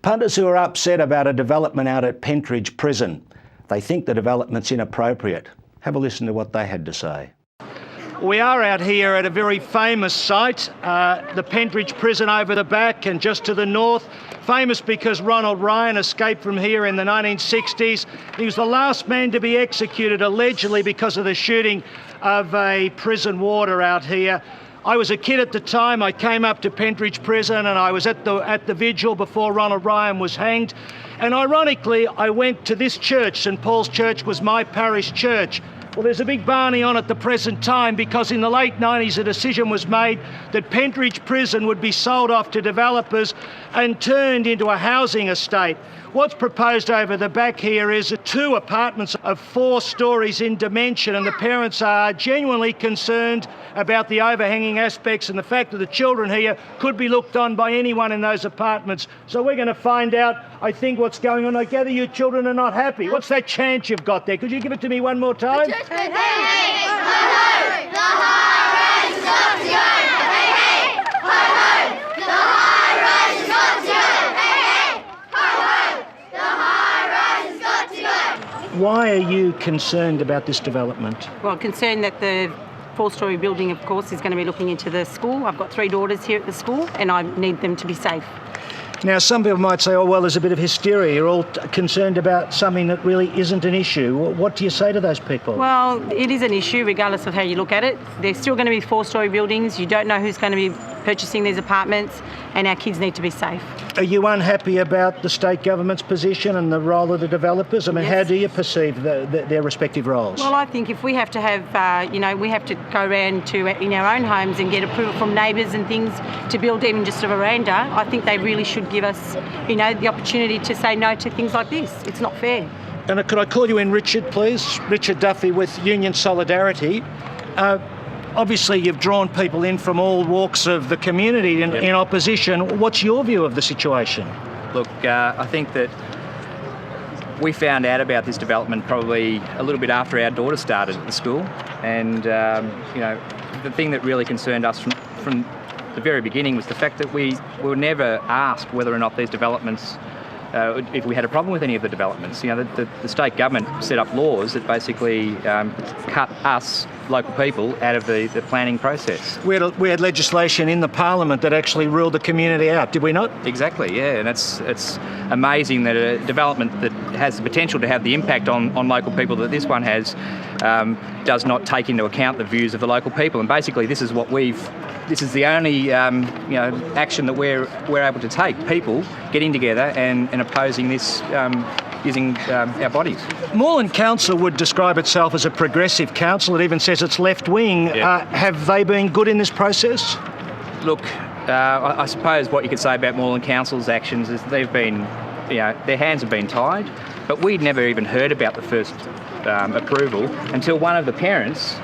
Punters who are upset about a development out at Pentridge Prison. They think the development's inappropriate. Have a listen to what they had to say. We are out here at a very famous site, the Pentridge Prison over the back and just to the north. Famous because Ronald Ryan escaped from here in the 1960s. He was the last man to be executed allegedly because of the shooting of a prison warder out here. I was a kid at the time. I came up to Pentridge Prison and I was at the vigil before Ronald Ryan was hanged. And ironically, I went to this church. St Paul's Church was my parish church. Well, there's a big barney on at the present time because in the late 90s a decision was made that Pentridge Prison would be sold off to developers and turned into a housing estate. What's proposed over the back here is 2 apartments of 4 stories in dimension, and the parents are genuinely concerned about the overhanging aspects and the fact that the children here could be looked on by anyone in those apartments. So we're going to find out, I think, what's going on. I gather you children are not happy. What's that chant you've got there? Could you give it to me one more time? Hey, hey, ho, ho, the high rise has got to go. Hey, hey, ho, ho, the high rise has got to go. Hey, hey, ho, ho, the high rise has got to go. Why are you concerned about this development? Well, concerned that the 4-storey building, of course, is going to be looking into the school. I've got 3 daughters here at the school and I need them to be safe. Now, some people might say, oh, well, there's a bit of hysteria. You're all concerned about something that really isn't an issue. What do you say to those people? Well, it is an issue regardless of how you look at it. There's still going to be 4-storey buildings. You don't know who's going to be purchasing these apartments and our kids need to be safe. Are you unhappy about the state government's position and the role of the developers? I mean, How do you perceive their respective roles? Well, I think if we have to have, we have to go around to in our own homes and get approval from neighbours and things to build even just a veranda, I think they really should give us, the opportunity to say no to things like this. It's not fair. And could I call you in Richard, please? Richard Duffy with Union Solidarity. Obviously, you've drawn people in from all walks of the community in opposition. What's your view of the situation? Look, I think that we found out about this development probably a little bit after our daughter started at the school. And, the thing that really concerned us from the very beginning was the fact that we were never asked whether or not these developments, if we had a problem with any of the developments. The state government set up laws that basically cut us, local people, out of the planning process. We had legislation in the Parliament that actually ruled the community out, did we not? Exactly, yeah, and it's amazing that a development that has the potential to have the impact on local people that this one has does not take into account the views of the local people. And basically this is the only action that we're able to take, people getting together and opposing this using our bodies. Moreland Council would describe itself as a progressive council. It even says it's left-wing. Yeah. Have they been good in this process? Look, I suppose what you could say about Moreland Council's actions is they've been, their hands have been tied, but we'd never even heard about the first approval until one of the parents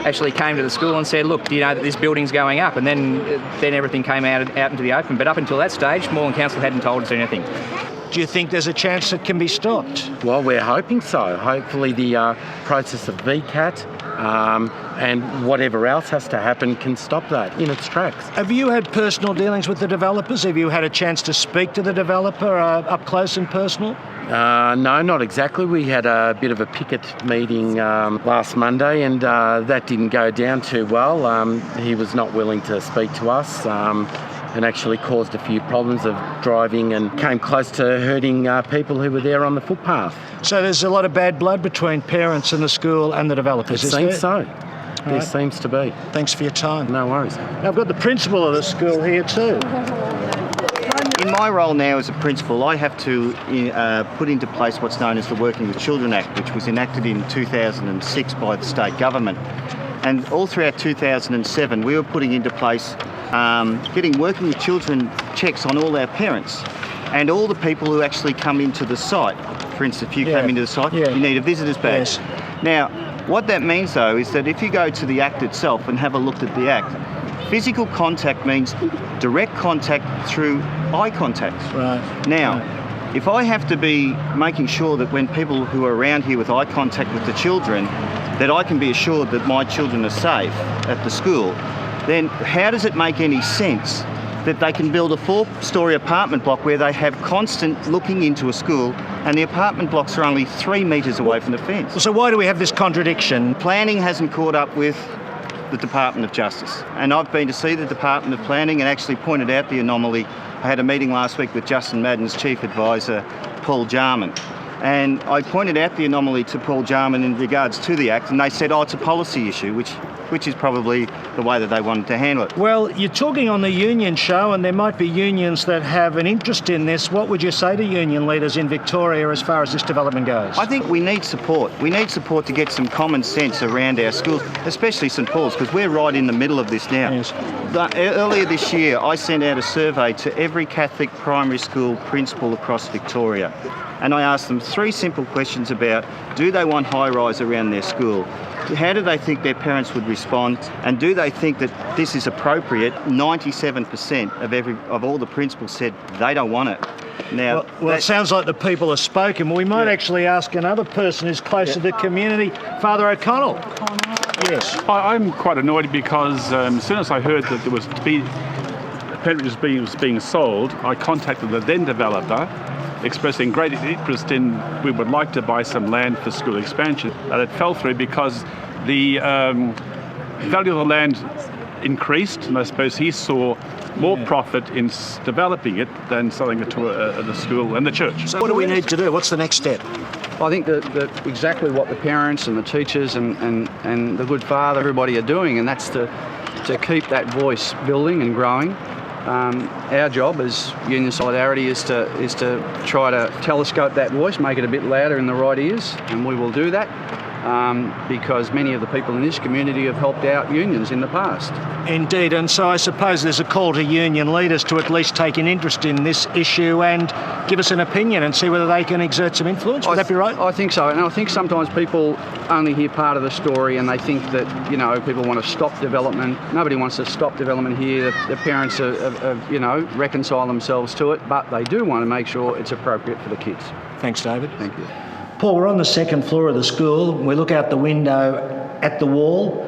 actually came to the school and said, look, do you know that this building's going up? And then everything came out into the open. But up until that stage, Moreland Council hadn't told us anything. Do you think there's a chance it can be stopped? Well, we're hoping so. Hopefully the process of VCAT and whatever else has to happen can stop that in its tracks. Have you had personal dealings with the developers? Have you had a chance to speak to the developer up close and personal? No, not exactly. We had a bit of a picket meeting last Monday and that didn't go down too well. He was not willing to speak to us and actually caused a few problems of driving and came close to hurting people who were there on the footpath. So there's a lot of bad blood between parents and the school and the developers, It seems so. There seems to be. Thanks for your time. No worries. Now, I've got the principal of the school here too. In my role now as a principal, I have to put into place what's known as the Working with Children Act, which was enacted in 2006 by the state government. And all throughout 2007, we were putting into place getting working with children checks on all our parents and all the people who actually come into the site. For instance, if you came into the site, you need a visitor's badge. Yes. Now, what that means though is that if you go to the Act itself and have a look at the Act, physical contact means direct contact through eye contact. Right. Now, if I have to be making sure that when people who are around here with eye contact with the children, that I can be assured that my children are safe at the school, then how does it make any sense that they can build a 4-storey apartment block where they have constant looking into a school, and the apartment blocks are only 3 metres away from the fence. So why do we have this contradiction? Planning hasn't caught up with the Department of Justice, and I've been to see the Department of Planning and actually pointed out the anomaly. I had a meeting last week with Justin Madden's Chief Advisor, Paul Jarman, and I pointed out the anomaly to Paul Jarman in regards to the Act, and they said, oh, it's a policy issue, which is probably the way that they wanted to handle it. Well, you're talking on the union show, and there might be unions that have an interest in this. What would you say to union leaders in Victoria as far as this development goes? I think we need support. We need support to get some common sense around our schools, especially St Paul's, because we're right in the middle of this now. Yes. Earlier this year, I sent out a survey to every Catholic primary school principal across Victoria, and I asked them 3 simple questions about, do they want high-rise around their school? How do they think their parents would respond? And do they think that this is appropriate? 97% of all the principals said they don't want it. Now, well, it sounds like the people have spoken. We might actually ask another person who's close to the community, Father O'Connell. Yes. I'm quite annoyed because as soon as I heard that there was Pentridge was being sold, I contacted the then developer, expressing great interest in, we would like to buy some land for school expansion. And it fell through because the value of the land increased, and I suppose he saw more profit in developing it than selling it to the school and the church. So what do we need to do? What's the next step? I think that exactly what the parents and the teachers and the good father, everybody are doing, and that's to keep that voice building and growing. Our job as Union Solidarity is to try to telescope that voice, make it a bit louder in the right ears, and we will do that because many of the people in this community have helped out unions in the past. Indeed, and so I suppose there's a call to union leaders to at least take an interest in this issue and give us an opinion and see whether they can exert some influence. Would that be right? I think so, and I think sometimes people only hear part of the story and they think that, you know, people want to stop development. Nobody wants to stop development here. The parents reconcile themselves to it, but they do want to make sure it's appropriate for the kids. Thanks, David. Thank you. Paul, we're on the 2nd floor of the school. We look out the window at the wall.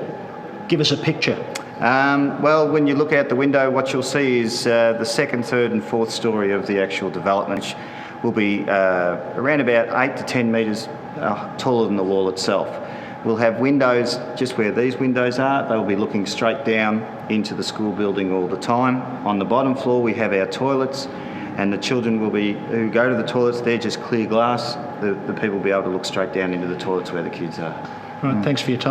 Give us a picture. Well, when you look out the window, what you'll see is the 2nd, 3rd and 4th storey of the actual development, which will be around about 8 to 10 metres taller than the wall itself. We'll have windows just where these windows are. They'll be looking straight down into the school building all the time. On the bottom floor, we have our toilets, and the children who go to the toilets, they're just clear glass. The people will be able to look straight down into the toilets where the kids are. Right, thanks for your time.